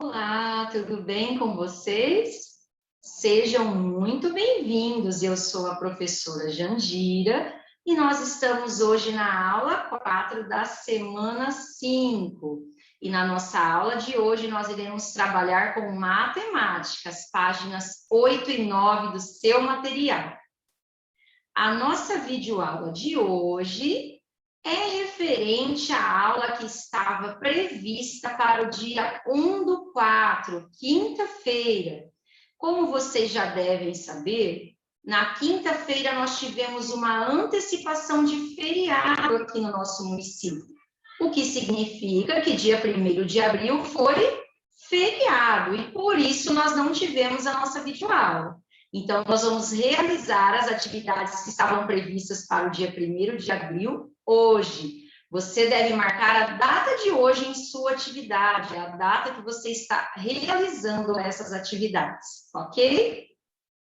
Olá, tudo bem com vocês? Sejam muito bem-vindos. Eu sou a professora Jandira e nós estamos hoje na aula 4 da semana 5. E na nossa aula de hoje nós iremos trabalhar com matemática, as páginas 8 e 9 do seu material. A nossa videoaula de hoje é referente à aula que estava prevista para o dia 1/4, quinta-feira. Como vocês já devem saber, na quinta-feira nós tivemos uma antecipação de feriado aqui no nosso município, o que significa que dia 1º de abril foi feriado, e por isso nós não tivemos a nossa videoaula. Então, nós vamos realizar as atividades que estavam previstas para o dia 1º de abril, hoje. Você deve marcar a data de hoje em sua atividade, a data que você está realizando essas atividades, ok?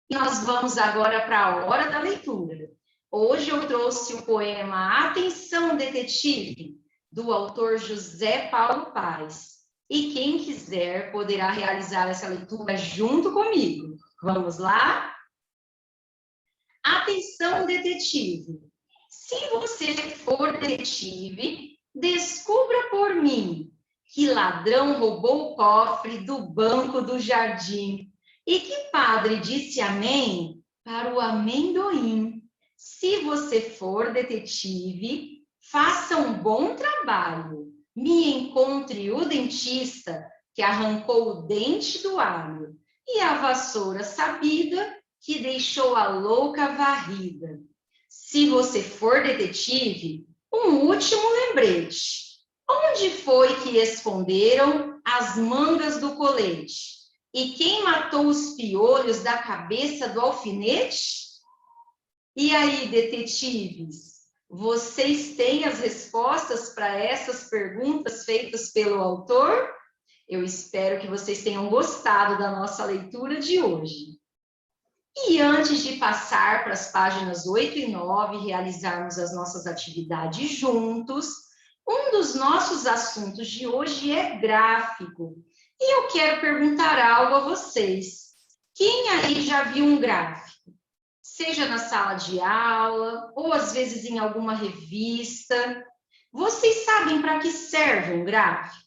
E nós vamos agora para a hora da leitura. Hoje eu trouxe o poema Atenção, Detetive, do autor José Paulo Paes. E quem quiser poderá realizar essa leitura junto comigo. Vamos lá? Atenção, detetive. Se você for detetive, descubra por mim que ladrão roubou o cofre do banco do jardim e que padre disse amém para o amendoim. Se você for detetive, faça um bom trabalho. Me encontre o dentista que arrancou o dente do alho e a vassoura sabida que deixou a louca varrida. Se você for detetive, um último lembrete. Onde foi que esconderam as mangas do colete? E quem matou os piolhos da cabeça do alfinete? E aí, detetives, vocês têm as respostas para essas perguntas feitas pelo autor? Eu espero que vocês tenham gostado da nossa leitura de hoje. E antes de passar para as páginas 8 e 9, realizarmos as nossas atividades juntos, um dos nossos assuntos de hoje é gráfico. E eu quero perguntar algo a vocês. Quem aí já viu um gráfico? Seja na sala de aula, ou às vezes em alguma revista. Vocês sabem para que serve um gráfico?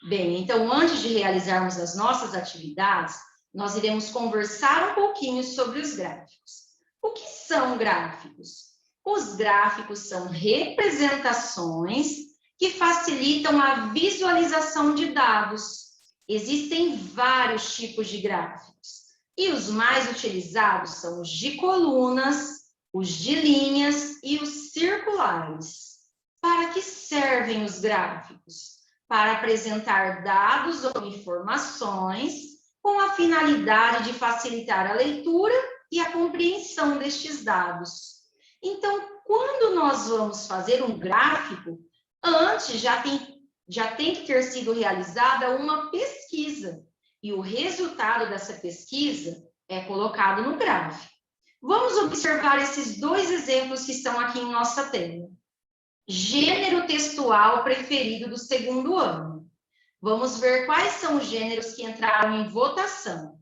Bem, então, antes de realizarmos as nossas atividades, nós iremos conversar um pouquinho sobre os gráficos. O que são gráficos? Os gráficos são representações que facilitam a visualização de dados. Existem vários tipos de gráficos, e os mais utilizados são os de colunas, os de linhas e os circulares. Para que servem os gráficos? Para apresentar dados ou informações com a finalidade de facilitar a leitura e a compreensão destes dados. Então, quando nós vamos fazer um gráfico, antes já tem que ter sido realizada uma pesquisa, e o resultado dessa pesquisa é colocado no gráfico. Vamos observar esses dois exemplos que estão aqui em nossa tela. Gênero textual preferido do segundo ano. Vamos ver quais são os gêneros que entraram em votação.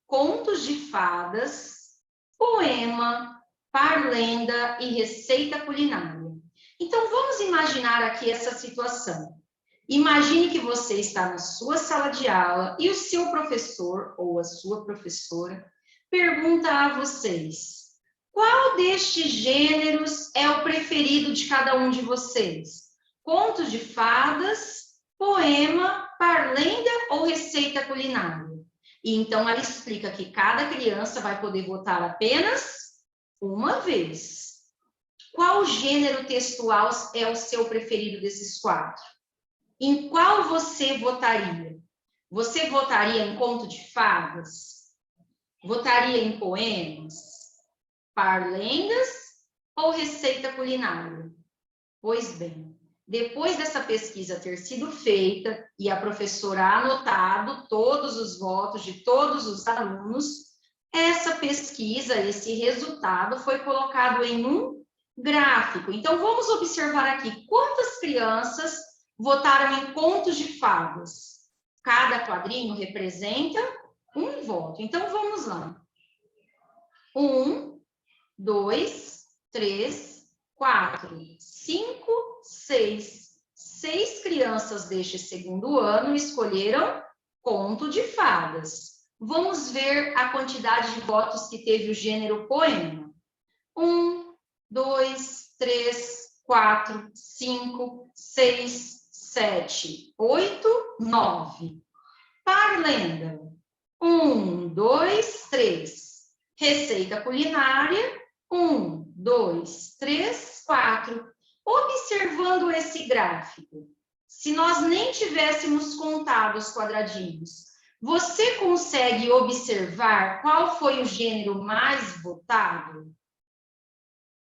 Contos de fadas, poema, parlenda e receita culinária. Então, vamos imaginar aqui essa situação. Imagine que você está na sua sala de aula e o seu professor ou a sua professora pergunta a vocês: qual destes gêneros é o preferido de cada um de vocês? Contos de fadas, poema, parlenda ou receita culinária? E então ela explica que cada criança vai poder votar apenas uma vez. Qual gênero textual é o seu preferido desses quatro? Em qual você votaria? Você votaria em conto de fadas? Votaria em poemas? Parlendas ou receita culinária? Pois bem, depois dessa pesquisa ter sido feita e a professora anotado todos os votos de todos os alunos, essa pesquisa, esse resultado foi colocado em um gráfico. Então, vamos observar aqui quantas crianças votaram em contos de fadas. Cada quadrinho representa um voto. Então, vamos lá. 1, 2, 3, 4, 5, 6. 6 crianças deste segundo ano escolheram conto de fadas. Vamos ver a quantidade de votos que teve o gênero poema. 1, 2, 3, 4, 5, 6, 7, 8, 9. Parlenda. 1, 2, 3. Receita culinária. 1, 2, 3, 4. Observando esse gráfico, se nós nem tivéssemos contado os quadradinhos, você consegue observar qual foi o gênero mais votado?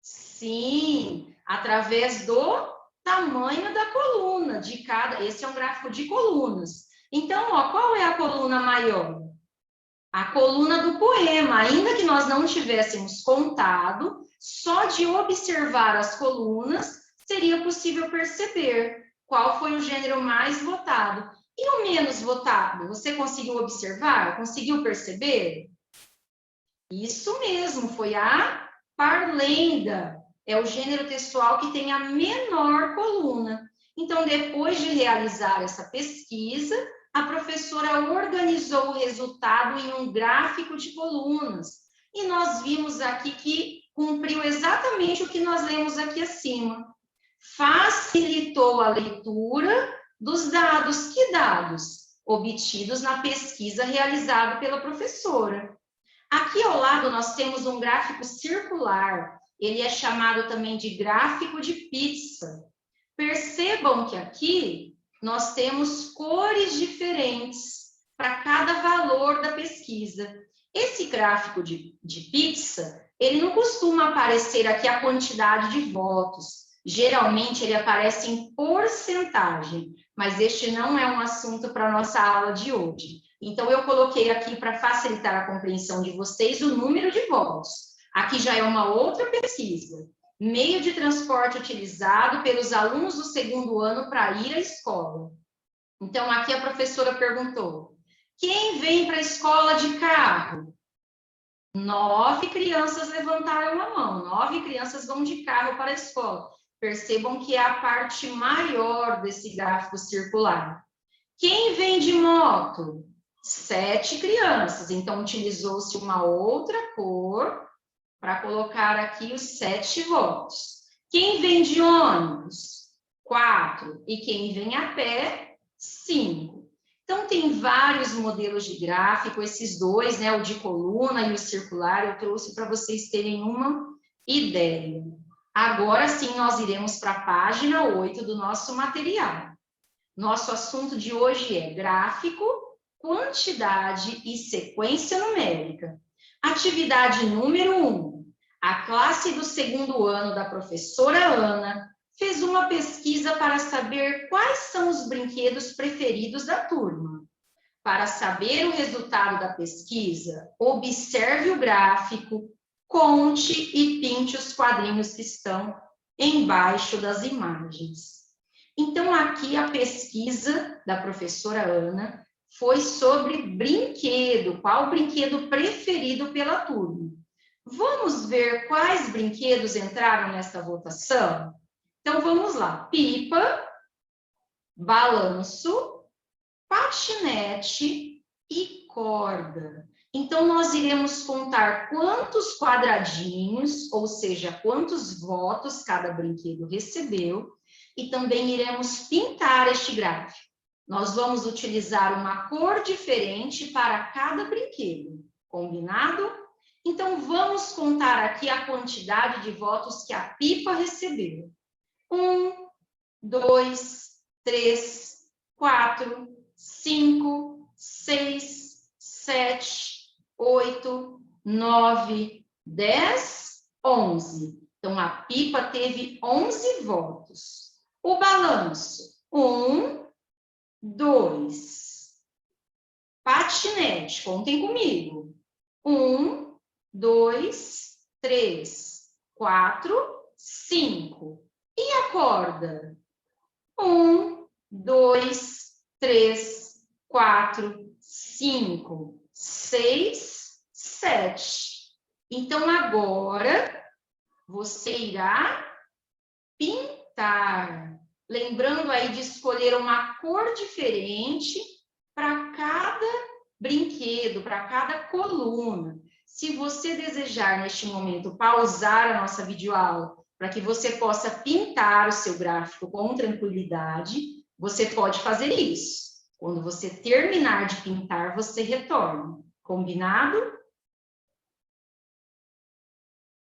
Sim, através do tamanho da coluna de cada. Esse é um gráfico de colunas. Então, ó, qual é a coluna maior? A coluna do poema, ainda que nós não tivéssemos contado, só de observar as colunas, seria possível perceber qual foi o gênero mais votado. E o menos votado, você conseguiu observar? Conseguiu perceber? Isso mesmo, foi a parlenda. É o gênero textual que tem a menor coluna. Então, depois de realizar essa pesquisa, a professora organizou o resultado em um gráfico de colunas. E nós vimos aqui que cumpriu exatamente o que nós lemos aqui acima. Facilitou a leitura dos dados. Que dados? Obtidos na pesquisa realizada pela professora. Aqui ao lado nós temos um gráfico circular. Ele é chamado também de gráfico de pizza. Percebam que aqui nós temos cores diferentes para cada valor da pesquisa. Esse gráfico de pizza, ele não costuma aparecer aqui a quantidade de votos. Geralmente ele aparece em porcentagem, mas este não é um assunto para a nossa aula de hoje. Então, eu coloquei aqui para facilitar a compreensão de vocês o número de votos. Aqui já é uma outra pesquisa. Meio de transporte utilizado pelos alunos do segundo ano para ir à escola. Então, aqui a professora perguntou: quem vem para a escola de carro? 9 crianças levantaram a mão. 9 crianças vão de carro para a escola. Percebam que é a parte maior desse gráfico circular. Quem vem de moto? 7 crianças. Então, utilizou-se uma outra cor para colocar aqui os 7 votos. Quem vem de ônibus? 4. E quem vem a pé? 5. Então, tem vários modelos de gráfico, esses dois, né, o de coluna e o circular, eu trouxe para vocês terem uma ideia. Agora sim, nós iremos para a página 8 do nosso material. Nosso assunto de hoje é gráfico, quantidade e sequência numérica. Atividade número 1. A classe do segundo ano da professora Ana fez uma pesquisa para saber quais são os brinquedos preferidos da turma. Para saber o resultado da pesquisa, observe o gráfico, conte e pinte os quadrinhos que estão embaixo das imagens. Então, aqui a pesquisa da professora Ana foi sobre brinquedo, qual o brinquedo preferido pela turma. Vamos ver quais brinquedos entraram nessa votação? Então, vamos lá. Pipa, balanço, patinete e corda. Então, nós iremos contar quantos quadradinhos, ou seja, quantos votos cada brinquedo recebeu, e também iremos pintar este gráfico. Nós vamos utilizar uma cor diferente para cada brinquedo. Combinado? Então, vamos contar aqui a quantidade de votos que a pipa recebeu. 1, 2, 3, 4, 5, 6, 7, 8, 9, 10, 11. Então, a pipa teve 11 votos. O balanço, 1, 2. Patinete, contem comigo. 1, 2, 3, 4, 5. E a corda? 1, 2, 3, 4, 5, 6, 7. Então, agora, você irá pintar. Lembrando aí de escolher uma cor diferente para cada brinquedo, para cada coluna. Se você desejar, neste momento, pausar a nossa videoaula para que você possa pintar o seu gráfico com tranquilidade, você pode fazer isso. Quando você terminar de pintar, você retorna. Combinado?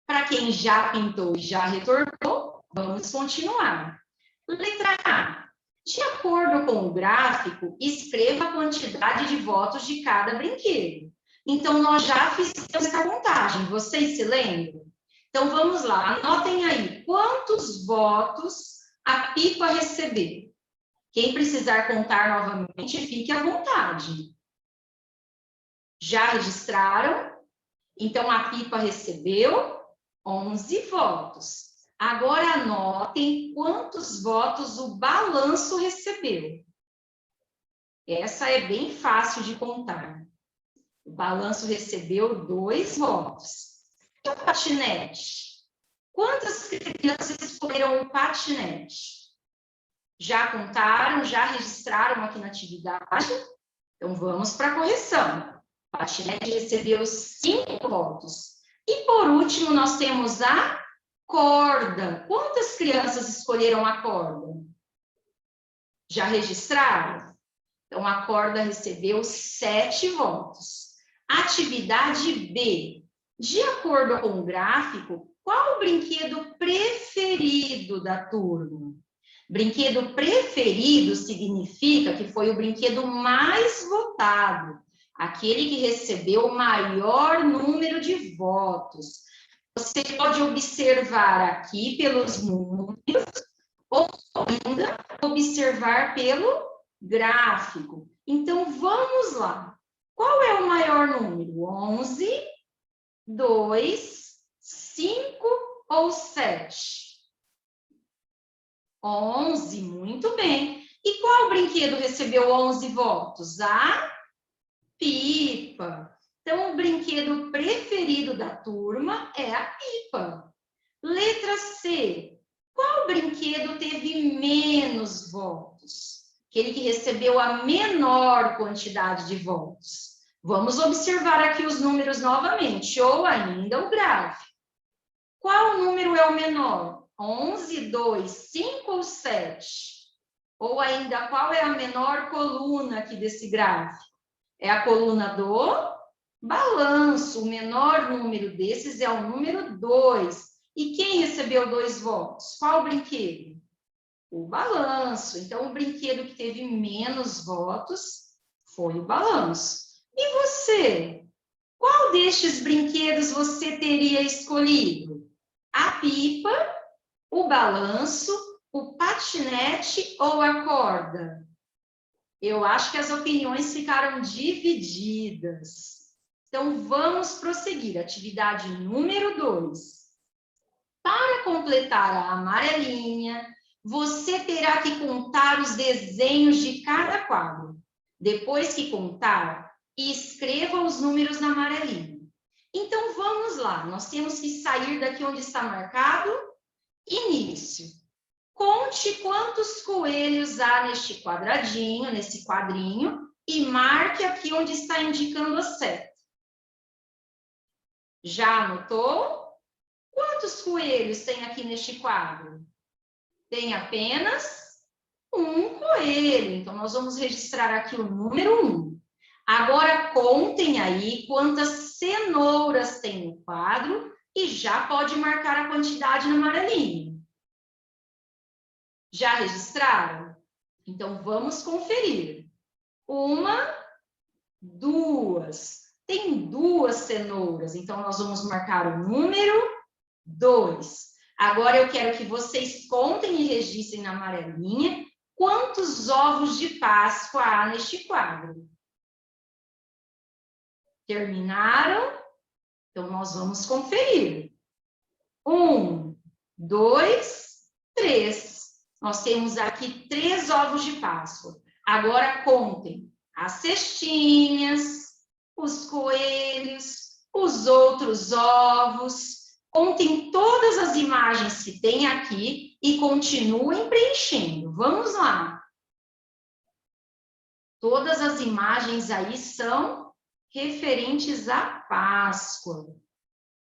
Para quem já pintou e já retornou, vamos continuar. Letra A. De acordo com o gráfico, escreva a quantidade de votos de cada brinquedo. Então, nós já fizemos essa contagem, vocês se lembram? Então, vamos lá, anotem aí quantos votos a pipa recebeu. Quem precisar contar novamente, fique à vontade. Já registraram? Então, a pipa recebeu 11 votos. Agora, anotem quantos votos o balanço recebeu. Essa é bem fácil de contar. O balanço recebeu 2 votos. E o patinete? Quantas crianças escolheram o patinete? Já contaram, já registraram aqui na atividade? Então, vamos para a correção. O patinete recebeu 5 votos. E, por último, nós temos a corda. Quantas crianças escolheram a corda? Já registraram? Então, a corda recebeu 7 votos. Atividade B. De acordo com o gráfico, qual o brinquedo preferido da turma? Brinquedo preferido significa que foi o brinquedo mais votado, aquele que recebeu o maior número de votos. Você pode observar aqui pelos números ou ainda observar pelo gráfico. Então, vamos lá. Qual é o maior número? 11, 2, 5 ou 7? 11, muito bem. E qual brinquedo recebeu 11 votos? A pipa. Então, o brinquedo preferido da turma é a pipa. Letra C. Qual brinquedo teve menos votos? Aquele que recebeu a menor quantidade de votos. Vamos observar aqui os números novamente, ou ainda o gráfico. Qual número é o menor? 11, 2, 5 ou 7? Ou ainda, qual é a menor coluna aqui desse gráfico? É a coluna do balanço. O menor número desses é o número 2. E quem recebeu 2 votos? Qual brinquedo? O balanço. Então, o brinquedo que teve menos votos foi o balanço. E você? Qual destes brinquedos você teria escolhido? A pipa, o balanço, o patinete ou a corda? Eu acho que as opiniões ficaram divididas. Então, vamos prosseguir. Atividade número 2. Para completar a amarelinha, você terá que contar os desenhos de cada quadro. Depois que contar, escreva os números na amarelinha. Então, vamos lá. Nós temos que sair daqui onde está marcado início. Conte quantos coelhos há neste quadradinho, nesse quadrinho, e marque aqui onde está indicando a seta. Já anotou? Quantos coelhos tem aqui neste quadro? Tem apenas um coelho. Então, nós vamos registrar aqui o número 1. Agora, contem aí quantas cenouras tem no quadro e já pode marcar a quantidade no amarelinho. Já registraram? Então, vamos conferir. 1, 2. Tem 2 cenouras, então nós vamos marcar o número 2. Agora, eu quero que vocês contem e registrem na amarelinha quantos ovos de Páscoa há neste quadro. Terminaram? Então, nós vamos conferir. 1, 2, 3. Nós temos aqui 3 ovos de Páscoa. Agora, contem. as cestinhas, os coelhos, os outros ovos. Contem todas as imagens que tem aqui e continuem preenchendo. Vamos lá. Todas as imagens aí são referentes à Páscoa.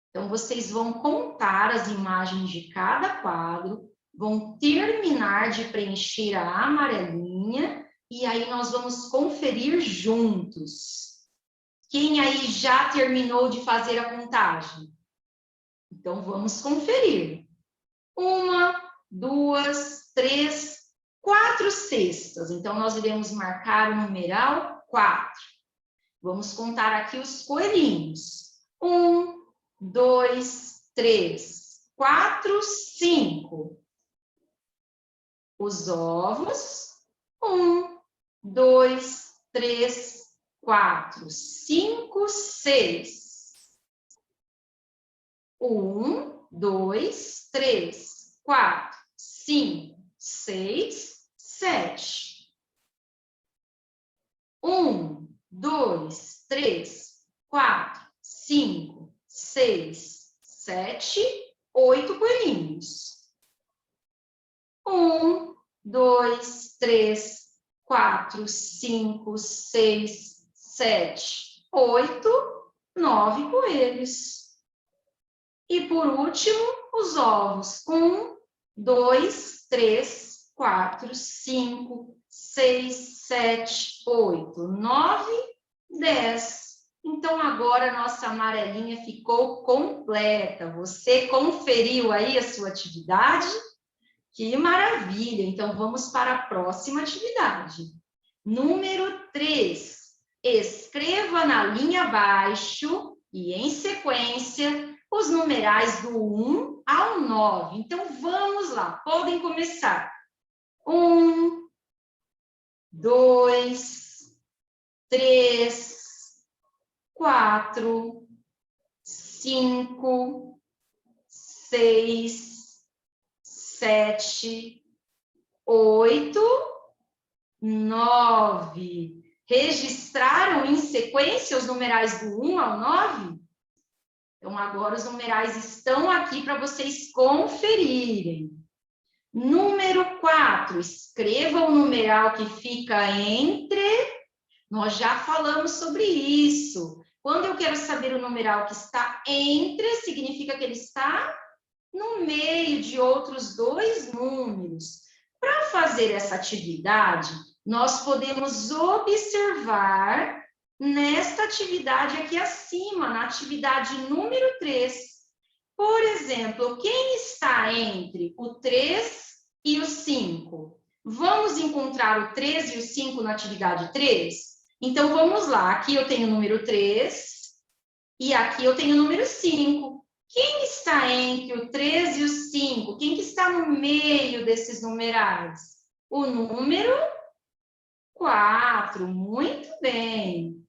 Então, vocês vão contar as imagens de cada quadro, vão terminar de preencher a amarelinha e aí nós vamos conferir juntos. Quem aí já terminou de fazer a contagem? Então, vamos conferir. 1, 2, 3, 4 cestas. Então, nós iremos marcar o numeral 4. Vamos contar aqui os coelhinhos. 1, 2, 3, 4, 5. Os ovos. 1, 2, 3, 4, 5, 6. 1, 2, 3, 4, 5, 6, 7. 1, 2, 3, 4, 5, 6, 7, 8 coelhinhos. 1, 2, 3, 4, 5, 6, 7, 8, 9 coelhos. E por último, os ovos. 1, 2, 3, 4, 5, 6, 7, 8, 9, 10. Então, agora a nossa amarelinha ficou completa. Você conferiu aí a sua atividade? Que maravilha! Então, vamos para a próxima atividade. Número 3. Escreva na linha abaixo e, em sequência, os numerais do 1 ao 9. Então, vamos lá. Podem começar. 1, 2, 3, 4, 5, 6, 7, 8, 9. Registraram em sequência os numerais do 1 ao 9? Então, agora os numerais estão aqui para vocês conferirem. Número 4, escreva o numeral que fica entre... Nós já falamos sobre isso. Quando eu quero saber o numeral que está entre, significa que ele está no meio de outros dois números. Para fazer essa atividade, nós podemos observar nesta atividade aqui acima, na atividade número 3. Por exemplo, quem está entre o 3 e o 5? Vamos encontrar o 3 e o 5 na atividade 3? Então, vamos lá. Aqui eu tenho o número 3 e aqui eu tenho o número 5. Quem está entre o 3 e o 5? Quem que está no meio desses numerais? O número 4. Muito bem.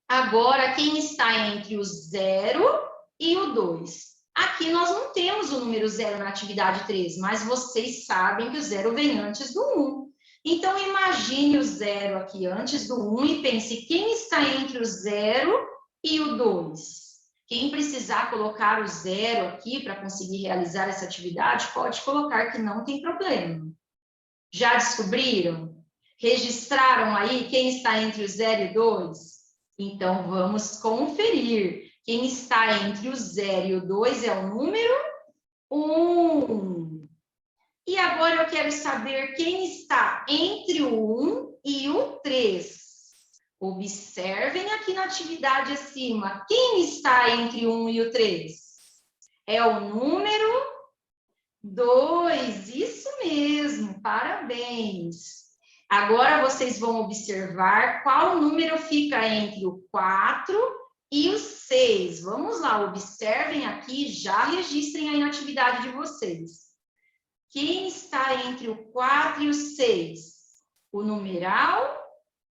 Agora, quem está entre o 0 e o 2? Aqui nós não temos o número 0 na atividade 3, mas vocês sabem que o 0 vem antes do 1. Então, imagine o 0 aqui antes do 1 e pense quem está entre o 0 e o 2. Quem precisar colocar o 0 aqui para conseguir realizar essa atividade, pode colocar que não tem problema. Já descobriram? Registraram aí quem está entre o 0 e o 2? Então, vamos conferir. Quem está entre o 0 e o 2 é o número 1. E agora eu quero saber quem está entre o 1 e o 3. Observem aqui na atividade acima. Quem está entre o 1 e o 3? É o número 2. Isso mesmo, parabéns. Agora vocês vão observar qual número fica entre o 4 e o 6. Vamos lá, observem aqui, já registrem aí na atividade de vocês. Quem está entre o 4 e o 6? O numeral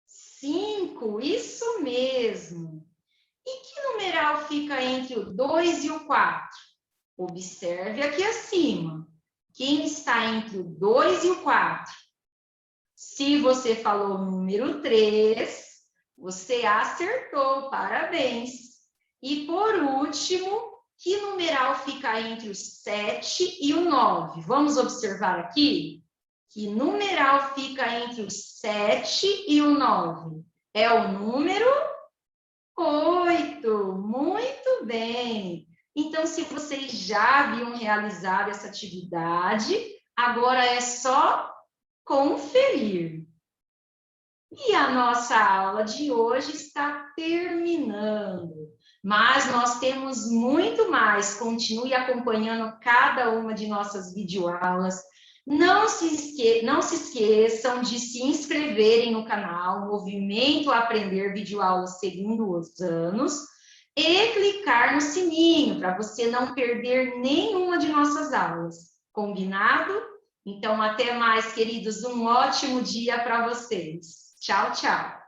5, isso mesmo. E que numeral fica entre o 2 e o 4? Observe aqui acima. Quem está entre o 2 e o 4? Se você falou o número 3, Você acertou, parabéns. E por último, que numeral fica entre o 7 e o 9? Vamos observar aqui? Que numeral fica entre o 7 e o 9? É o número 8. Muito bem. Então, se vocês já haviam realizado essa atividade, agora é só conferir. E a nossa aula de hoje está terminando, mas nós temos muito mais. Continue acompanhando cada uma de nossas videoaulas. Não se esqueçam de se inscreverem no canal Movimento Aprender Videoaulas Segundo os Anos e clicar no sininho para você não perder nenhuma de nossas aulas. Combinado? Então, até mais, queridos. Um ótimo dia para vocês. Tchau, tchau.